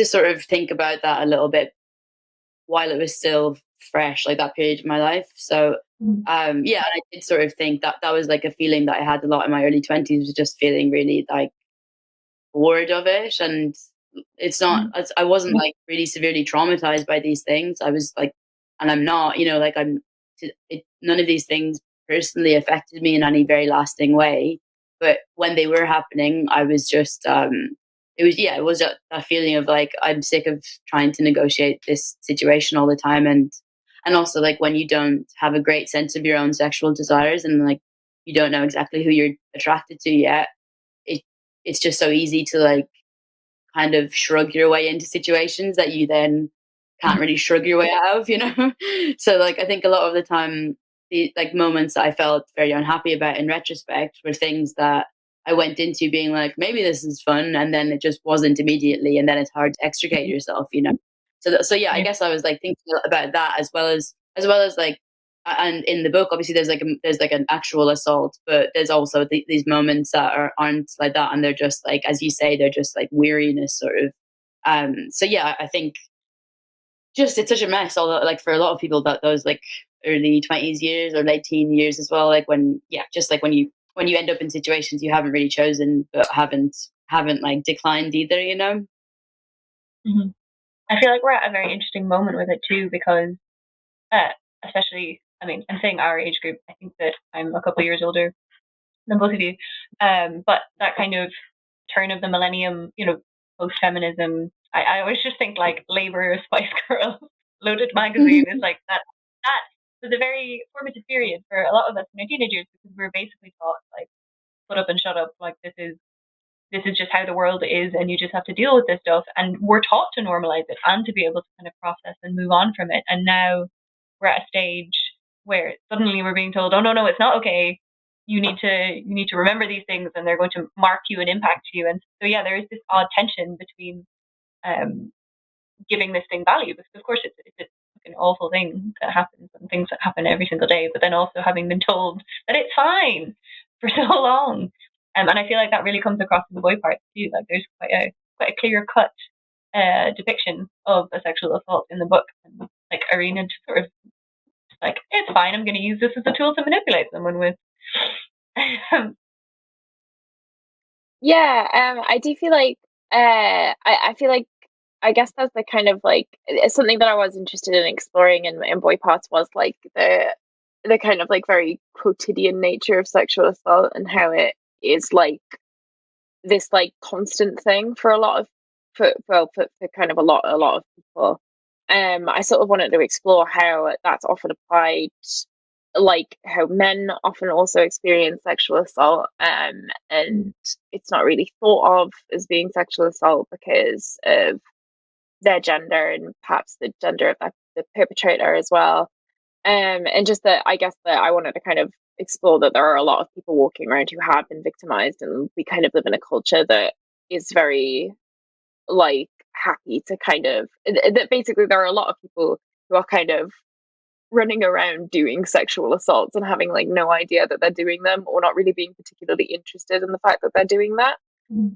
Speaker 3: sort of think about that a little bit while it was still fresh, like that period of my life. So yeah, I did sort of think that that was like a feeling that I had a lot in my early 20s, was just feeling really like bored of it. And it's not, I wasn't like really severely traumatized by these things. I was like, and I'm not, you know, like none of these things personally affected me in any very lasting way. But when they were happening, I was just, it was that feeling of like, I'm sick of trying to negotiate this situation all the time. And also like when you don't have a great sense of your own sexual desires and like, you don't know exactly who you're attracted to yet, it, it's just so easy to like kind of shrug your way into situations that you then can't really shrug your way out of, you know? So like I think a lot of the time the like moments that I felt very unhappy about in retrospect were things that I went into being like, maybe this is fun, and then it just wasn't immediately, and then it's hard to extricate yourself, you know? So yeah, I guess I was like thinking about that as well as like and in the book obviously there's like an actual assault, but there's also these moments that aren't like that, and they're just like, as you say, they're just like weariness sort of. So yeah, I think just it's such a mess, although like for a lot of people that those like early 20s years or late teen years as well, like when, yeah, just like when you end up in situations you haven't really chosen but haven't like declined either, you know.
Speaker 2: I feel like we're at a very interesting moment with it too, because especially, I mean, I'm saying our age group. I think that I'm a couple of years older than both of you. But that kind of turn of the millennium, you know, post feminism, I always just think like Labor, Spice Girls, Loaded magazine is like that. That was a very formative period for a lot of us in our teenage years, because we were basically taught like, put up and shut up, like this is just how the world is, and you just have to deal with this stuff. And we're taught to normalize it and to be able to kind of process and move on from it. And now we're at a stage where suddenly we're being told, oh no, it's not okay. You need to remember these things, and they're going to mark you and impact you. And so yeah, there is this odd tension between giving this thing value, because of course it's an awful thing that happens, and things that happen every single day, but then also having been told that it's fine for so long. And I feel like that really comes across in the boy part too. Like there's quite a clear cut depiction of a sexual assault in the book, and like Irina just sort of like, it's fine, I'm going to use this as a tool to manipulate someone with.
Speaker 4: Yeah, I do feel like I feel like, I guess that's the kind of like something that I was interested in exploring in boy parts, was like the kind of like very quotidian nature of sexual assault, and how it is like this like constant thing for a lot of for kind of a lot of people. I sort of wanted to explore how that's often applied, like how men often also experience sexual assault, and it's not really thought of as being sexual assault because of their gender, and perhaps the gender of the perpetrator as well. And just that, I guess that I wanted to kind of explore that there are a lot of people walking around who have been victimized, and we kind of live in a culture that is very like happy to kind of, that basically there are a lot of people who are kind of running around doing sexual assaults and having like no idea that they're doing them, or not really being particularly interested in the fact that they're doing that.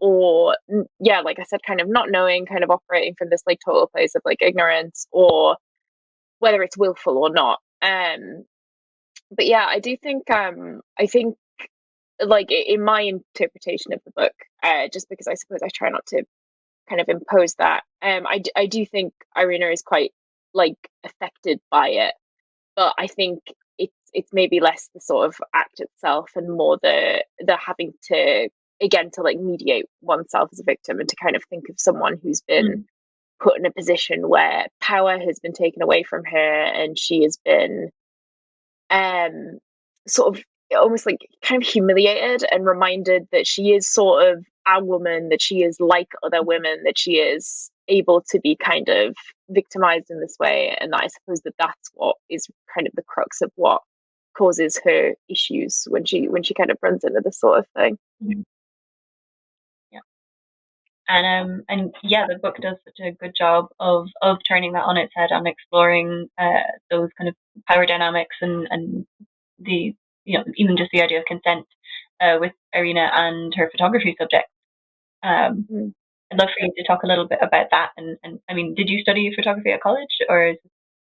Speaker 4: Or yeah, like I said, kind of not knowing, kind of operating from this like total place of like ignorance, or whether it's willful or not. But yeah, I do think I think like in my interpretation of the book, just because I suppose I try not to kind of impose that, I do think Irina is quite like affected by it, but I think it's maybe less the sort of act itself and more the having to, again, to like mediate oneself as a victim, and to kind of think of someone who's been put in a position where power has been taken away from her, and she has been sort of almost like kind of humiliated and reminded that she is sort of a woman, that she is like other women, that she is able to be kind of victimized in this way. And I suppose that that's what is kind of the crux of what causes her issues when she kind of runs into this sort of thing.
Speaker 2: Yeah. And yeah, the book does such a good job of turning that on its head and exploring those kind of power dynamics and the, you know, even just the idea of consent with Irina and her photography subject. I'd love for you to talk a little bit about that. And I mean, did you study photography at college, or is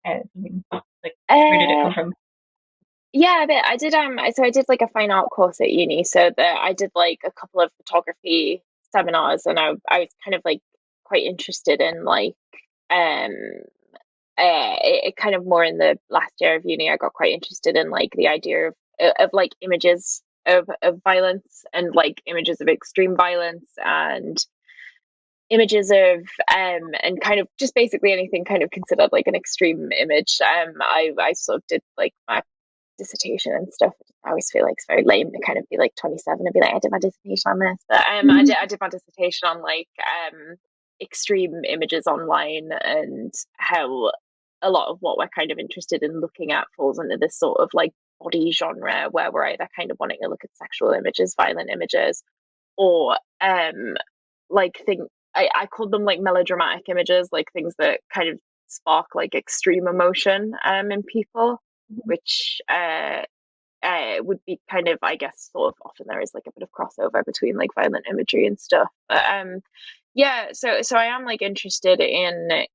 Speaker 2: something like, where did it come from?
Speaker 4: Yeah, a bit. I did so I did like a fine art course at uni, so that I did like a couple of photography seminars, and I was kind of like quite interested in like it kind of more in the last year of uni. I got quite interested in like the idea of like images of violence, and like images of extreme violence, and images of and kind of just basically anything kind of considered like an extreme image. I sort of did like my dissertation and stuff. I always feel like it's very lame to kind of be like 27 and be like, I did my dissertation on this, but I did my dissertation on like extreme images online, and how a lot of what we're kind of interested in looking at falls into this sort of like body genre, where we're either kind of wanting to look at sexual images, violent images, or like I called them like melodramatic images, like things that kind of spark like extreme emotion in people, which would be kind of, I guess, sort of often there is like a bit of crossover between like violent imagery and stuff. But yeah, so I am like interested in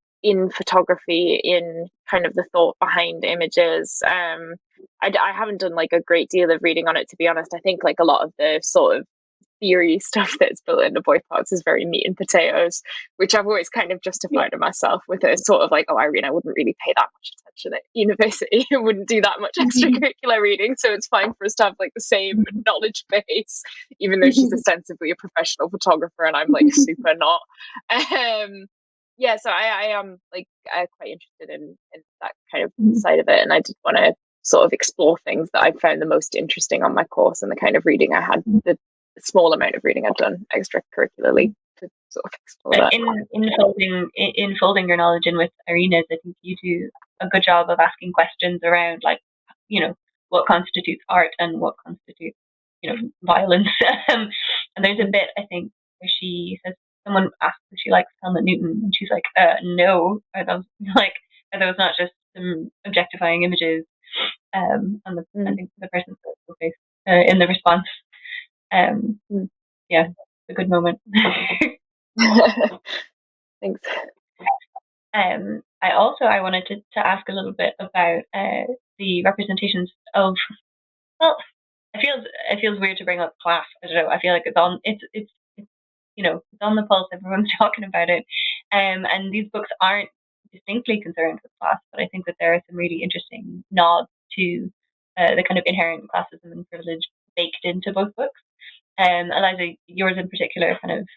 Speaker 4: photography, in kind of the thought behind images. I haven't done like a great deal of reading on it, to be honest. I think like a lot of the sort of theory stuff that's built into boy parts is very meat and potatoes, which I've always kind of justified to myself with a sort of like, oh, Irene, I wouldn't really pay that much attention at university. I wouldn't do that much extracurricular reading, so it's fine for us to have like the same knowledge base, even though she's ostensibly a professional photographer and I'm like super not. Yeah, so I am like quite interested in that kind of side of it, and I did want to sort of explore things that I found the most interesting on my course, and the kind of reading I had, the small amount of reading I've done extracurricularly to sort of explore that.
Speaker 2: In folding your knowledge in with Irina's, I think you do a good job of asking questions around, like, you know, what constitutes art and what constitutes, you know, violence. And there's a bit, I think, where she says, someone asks if she likes Helmut Newton, and she's like, no, are those not just some objectifying images? And I think the person says in the response. Yeah, it's a good moment.
Speaker 4: Thanks.
Speaker 2: I wanted to ask a little bit about the representations of, well, it feels weird to bring up class. I don't know. I feel like it's you know, it's on the pulse. Everyone's talking about it, and these books aren't distinctly concerned with class, but I think that there are some really interesting nods to the kind of inherent classism and privilege baked into both books. Eliza, yours in particular kind of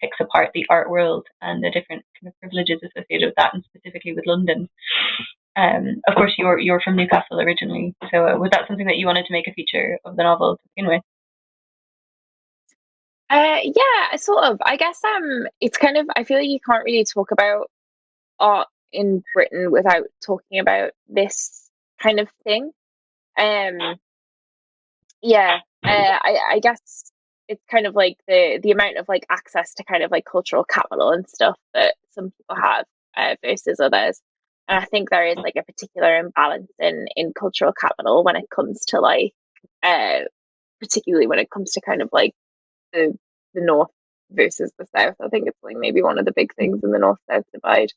Speaker 2: picks apart the art world and the different kind of privileges associated with that, and specifically with London. Of course, you're from Newcastle originally, so was that something that you wanted to make a feature of the novel to begin with?
Speaker 4: Yeah, sort of. I guess it's kind of, I feel like you can't really talk about art in Britain without talking about this kind of thing. Yeah, I guess it's kind of like the amount of like access to kind of like cultural capital and stuff that some people have versus others. And I think there is like a particular imbalance in cultural capital when it comes to like particularly when it comes to kind of like the north versus the south. I think it's like maybe one of the big things in the north south divide.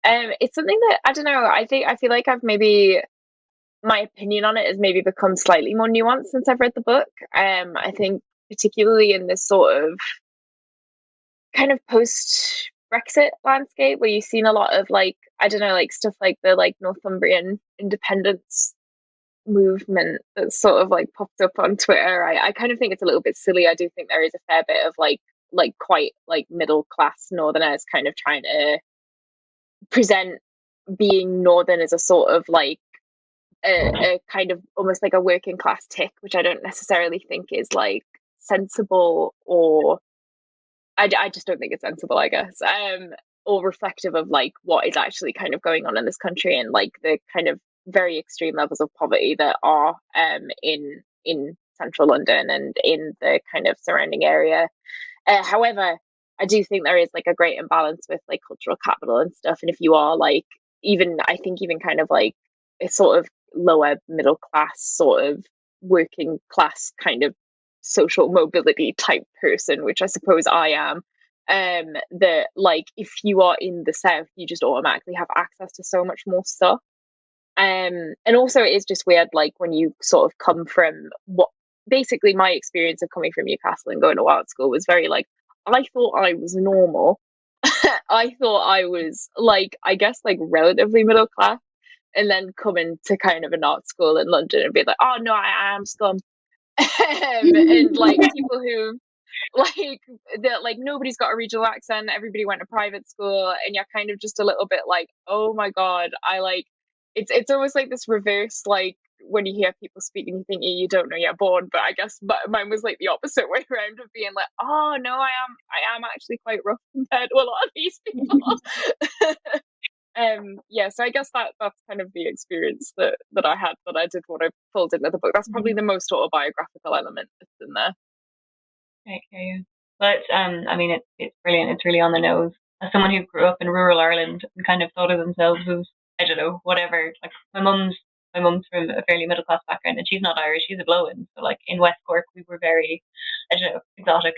Speaker 4: It's something that I don't know. I feel like I've maybe my opinion on it has maybe become slightly more nuanced since I've read the book. I think particularly in this sort of kind of post Brexit landscape where you've seen a lot of like I don't know like stuff like the like Northumbrian independence movement that's sort of like popped up on Twitter. I kind of think it's a little bit silly. I do think there is a fair bit of like quite like middle class Northerners kind of trying to present being Northern as a sort of like a kind of almost like a working class tick, which I don't necessarily think is like sensible or I just don't think it's sensible, I guess, or reflective of like what is actually kind of going on in this country and like the kind of very extreme levels of poverty that are in central London and in the kind of surrounding area. However, I do think there is like a great imbalance with like cultural capital and stuff. And if you are like even I think even kind of like a sort of lower middle class sort of working class kind of social mobility type person, which I suppose I am, that like if you are in the south you just automatically have access to so much more stuff. And also it is just weird like when you sort of come from what basically my experience of coming from Newcastle and going to art school was very like I thought I was normal. I thought I was like I guess like relatively middle class, and then coming to kind of an art school in London and be like, oh no, I am scum. And like people who like that like nobody's got a regional accent, everybody went to private school, and you're kind of just a little bit like, oh my god, I like it's almost like this reverse like when you hear people speak and you think you don't know you're born, but I guess mine was like the opposite way around of being like, oh no, I am actually quite rough compared to a lot of these people. Yeah, so I guess that's kind of the experience that I had that I did what I pulled into the book. That's probably the most autobiographical element that's in there.
Speaker 2: Okay, but I mean, it's brilliant. It's really on the nose. As someone who grew up in rural Ireland and kind of thought of themselves as I don't know whatever. Like my mum's from a fairly middle class background, and she's not Irish. She's a Blowan. So like in West Cork, we were very I don't know exotic.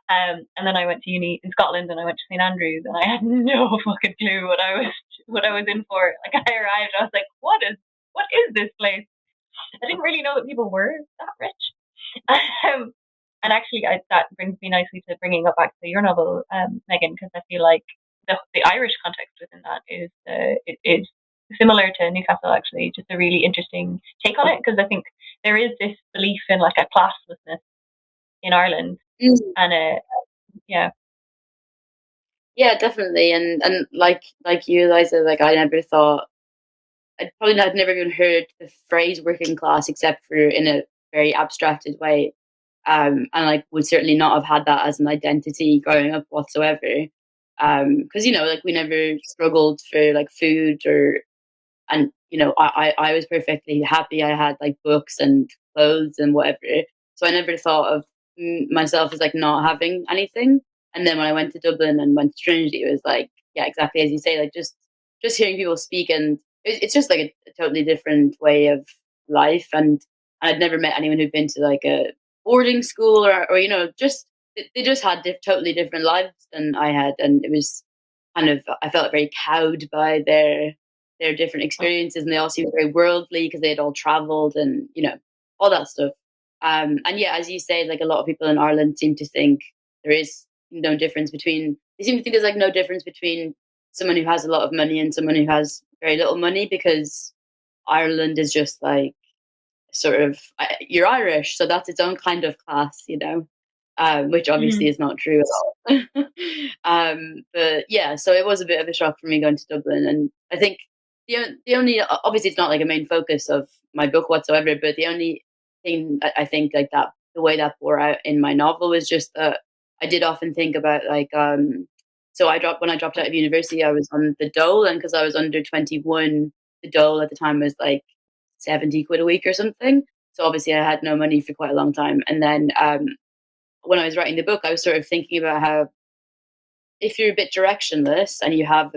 Speaker 2: And then I went to uni in Scotland, and I went to St Andrews, and I had no fucking clue what I was in for. Like I arrived, I was like, what is this place? I didn't really know that people were that rich. Um, and actually, that brings me nicely to bringing up back to your novel, Megan, because I feel like the Irish context within that it is similar to Newcastle. Actually, just a really interesting take on it, because I think there is this belief in like a classlessness in Ireland, and yeah,
Speaker 3: Yeah, definitely. And like you, Eliza, like I never thought I'd never even heard the phrase working class except for in a very abstracted way. And like would certainly not have had that as an identity growing up whatsoever. Because like we never struggled for like food and I was perfectly happy. I had like books and clothes and whatever. So I never thought of myself as like not having anything. And then when I went to Dublin and went to Trinity, it was like, yeah, exactly as you say, like just hearing people speak, and it's just like a totally different way of life. And I'd never met anyone who'd been to like a boarding school or just they just had totally different lives than I had, and it was kind of I felt very cowed by their different experiences, and they all seemed very worldly because they had all traveled and all that stuff. And yeah, as you say, like a lot of people in Ireland seem to think there is no difference between. They seem to think there's like no difference between someone who has a lot of money and someone who has very little money, because Ireland is just like sort of you're Irish, so that's its own kind of class, which obviously is not true at all. But yeah, so it was a bit of a shock for me going to Dublin, and I think the only obviously it's not like a main focus of my book whatsoever, but the only thing I think like that the way that bore out in my novel was just that I did often think about like so when I dropped out of university, I was on the dole, and because I was under 21, the dole at the time was like 70 quid a week or something. So obviously I had no money for quite a long time. And then when I was writing the book, I was sort of thinking about how if you're a bit directionless and you have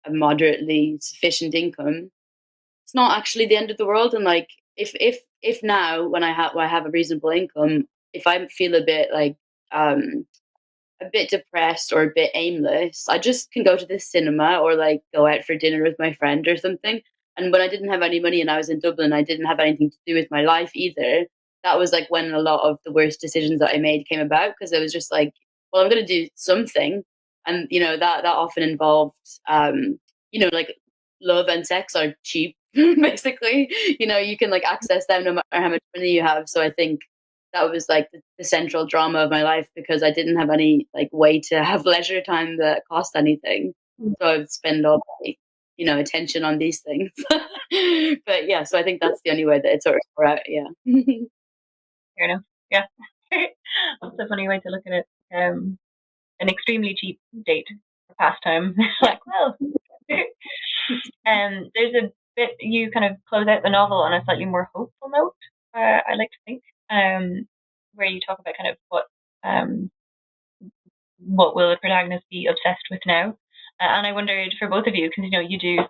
Speaker 3: a moderately sufficient income, it's not actually the end of the world. And like, if now when I have a reasonable income, if I feel a bit depressed or a bit aimless, I just can go to the cinema or like go out for dinner with my friend or something. And when I didn't have any money and I was in Dublin, I didn't have anything to do with my life either. That was like when a lot of the worst decisions that I made came about, because it was just like, well, I'm going to do something. And, that often involved, like love and sex are cheap, basically. You can like access them no matter how much money you have. So I think that was like the central drama of my life, because I didn't have any like way to have leisure time that cost anything. So I would spend all my, attention on these things. But yeah, so I think that's the only way that it's sort of for out. Yeah.
Speaker 2: Fair enough. Yeah. That's a funny way to look at it. An extremely cheap date for pastime. Like, well, there's a bit you kind of close out the novel on a slightly more hopeful note. I like to think, where you talk about kind of what will the protagonist be obsessed with now. And I wondered for both of you, because you do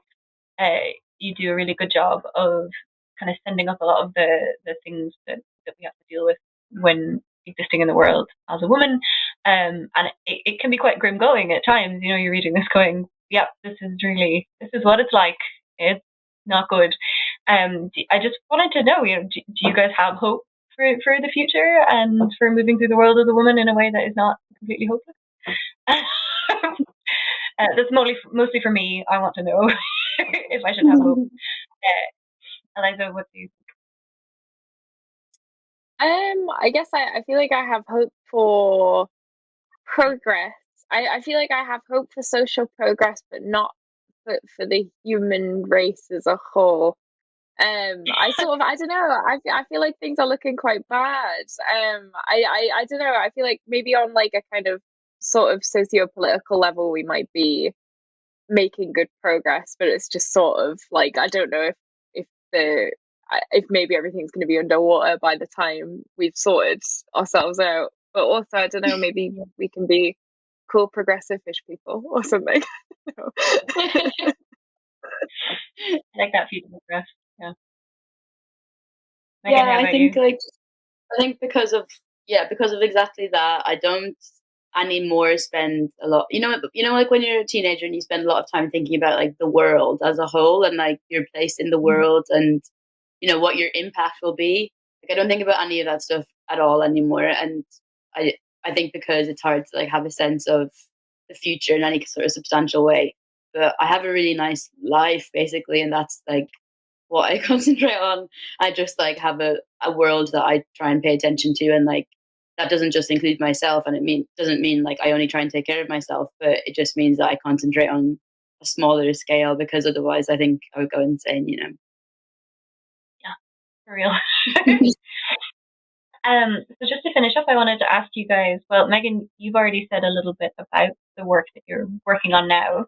Speaker 2: a really good job of kind of sending up a lot of the things that we have to deal with when existing in the world as a woman. And it can be quite grim going at times. You're reading this going, yeah, this is what it's like. It's not good. I just wanted to know, do you guys have hope for the future and for moving through the world as a woman in a way that is not completely hopeless? That's mostly for me. I want to know if I should have hope. Eliza, what do you think?
Speaker 4: I guess I feel like I have hope for progress. I feel like I have hope for social progress, but not for the human race as a whole. I don't know. I feel like things are looking quite bad. I don't know. I feel like maybe on like a kind of sort of socio-political level, we might be making good progress, but it's just sort of like, I don't know if maybe everything's going to be underwater by the time we've sorted ourselves out. But also, I don't know, maybe we can be cool progressive fish people or something.
Speaker 2: I like that future progress. Yeah. Megan,
Speaker 3: Yeah, I think because of exactly that, I don't anymore spend a lot. Like when you're a teenager and you spend a lot of time thinking about like the world as a whole and like your place in the world and what your impact will be. Like I don't think about any of that stuff at all anymore, and I think because it's hard to like have a sense of the future in any sort of substantial way. But I have a really nice life basically, and that's like what I concentrate on. I just like have a world that I try and pay attention to, and like that doesn't just include myself, and doesn't mean like I only try and take care of myself, but it just means that I concentrate on a smaller scale, because otherwise I think I would go insane.
Speaker 2: Yeah, for real. So just to finish up, I wanted to ask you guys, well, Megan, you've already said a little bit about the work that you're working on now.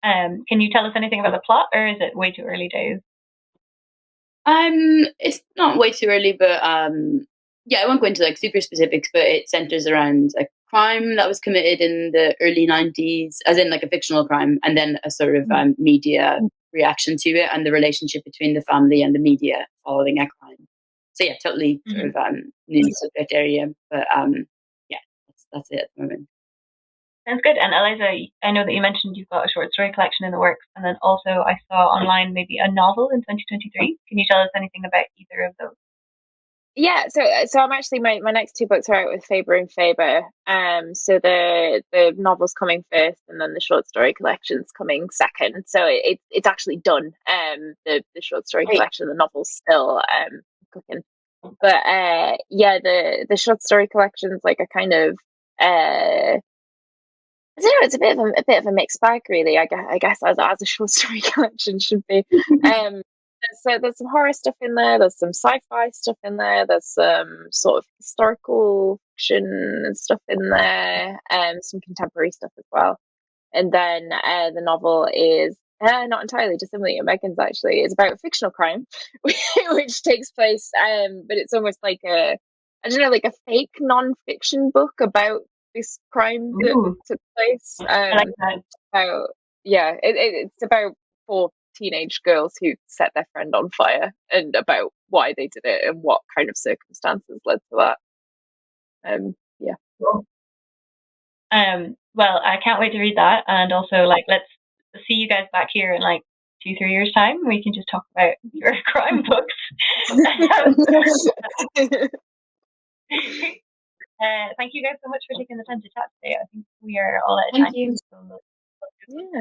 Speaker 2: Can you tell us anything about the plot, or is it way too early days?
Speaker 3: It's not way too early, but yeah, I won't go into like super specifics, but it centers around a crime that was committed in the early 90s, as in like a fictional crime, and then a sort of media reaction to it, and the relationship between the family and the media following a crime. So yeah, totally sort of new subject area, but yeah, that's it at the moment.
Speaker 2: Sounds good. And Eliza, I know that you mentioned you've got a short story collection in the works, and then also I saw online maybe a novel in 2023. Can you tell us anything about either of those?
Speaker 4: Yeah, so I'm actually my next two books are out with Faber and Faber. So the novel's coming first, and then the short story collection's coming second. So it's actually done. The short story collection, the novel's still cooking. But yeah, the short story collection's like a kind of I don't know, it's a bit of a mixed bag, really. I guess as a short story collection should be. So there's some horror stuff in there. There's some sci-fi stuff in there. There's some sort of historical fiction stuff in there. Some contemporary stuff as well. And then the novel is not entirely dissimilar to Megan's. Actually, it's about fictional crime, which takes place. But it's almost like like a fake non-fiction book about this crime that took place.
Speaker 2: I like that.
Speaker 4: About it's about 4 teenage girls who set their friend on fire, and about why they did it and what kind of circumstances led to that. Yeah.
Speaker 2: Cool. Well, I can't wait to read that, and also like let's see you guys back here in like 2-3 years time. We can just talk about your crime books. Thank you guys so much for taking the time to chat today. I think we are all at a time.
Speaker 3: Thank you.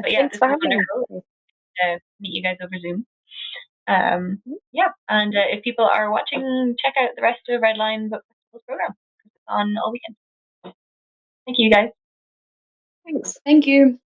Speaker 2: But yeah,
Speaker 4: Thanks for having me.
Speaker 2: wonderful to meet you guys over Zoom. Yeah, and if people are watching, check out the rest of Redline Book Festival's program. It's on all weekend. Thank you, guys.
Speaker 4: Thanks.
Speaker 3: Thank you.